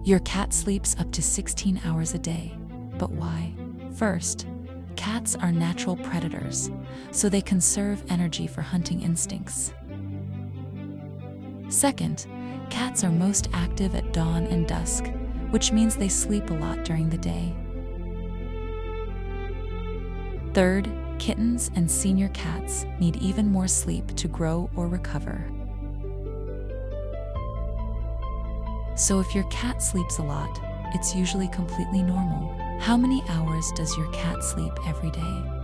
Your cat sleeps up to 16 hours a day. But why? First, cats are natural predators, so they conserve energy for hunting instincts. Second, cats are most active at dawn and dusk, which means they sleep a lot during the day. Third, kittens and senior cats need even more sleep to grow or recover. So if your cat sleeps a lot, it's usually completely normal. How many hours does your cat sleep every day?